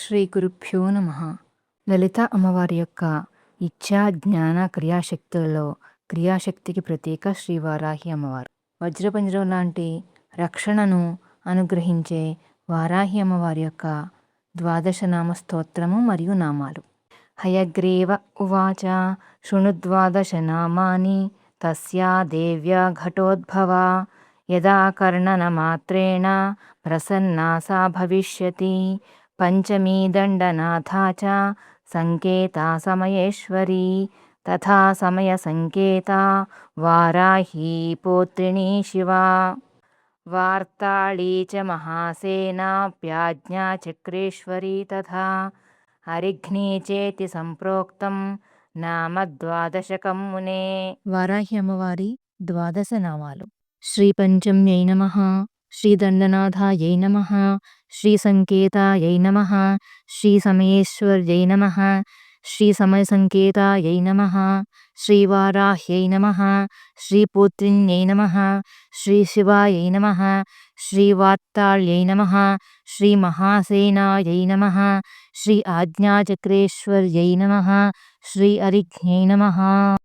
శ్రీ గురుభ్యో నమ. లలిత అమ్మవారి యొక్క ఇచ్ఛా జ్ఞాన క్రియాశక్తులలో క్రియాశక్తికి ప్రతీక శ్రీ వారాహి అమ్మవారు. వజ్రపంజరం లాంటి రక్షణను అనుగ్రహించే వారాహి అమ్మవారి యొక్క ద్వాదశనామ స్తోత్రము మరియు నామాలు. హయగ్రీవ ఉవాచ శృణుద్వాదశ నామాని తస్యా దేవ్యా ఘటోద్భవ యదా కర్ణనమాత్రేణ ప్రసన్నా సా భవిష్యతి పంచమీ దండనాథా చ సంకేతా సమయేశ్వరీ తథా సమయ సంకేతా వారాహీ పౌత్రిణీ శివా వార్తాళీ చ మహాసేనాప్యాజ్ఞా చక్రేశ్వరీ తథా హరిఘ్నీ చేతి సంప్రోక్తం నామ ద్వాదశకం మునే. వారాహి అమ్మవారి ద్వాదశ నామాలు. శ్రీ పంచమ్యై నమః, శ్రీ దండనాథాయై నమః, శ్రీ సంకేతాయై నమః, శ్రీ సమయేశ్వర్యై నమః, శ్రీ సమయ సంకేతాయై నమః, శ్రీ వారాహ్యై నమః, శ్రీ పౌత్రిణ్యై నమః, శ్రీ శివాయై నమః, శ్రీ వార్తాళ్యై నమః, శ్రీ మహాసేనాయై నమః, శ్రీ ఆజ్ఞాచక్రేశ్వర్యై నమః, శ్రీ హరిఘ్న్యై నమః.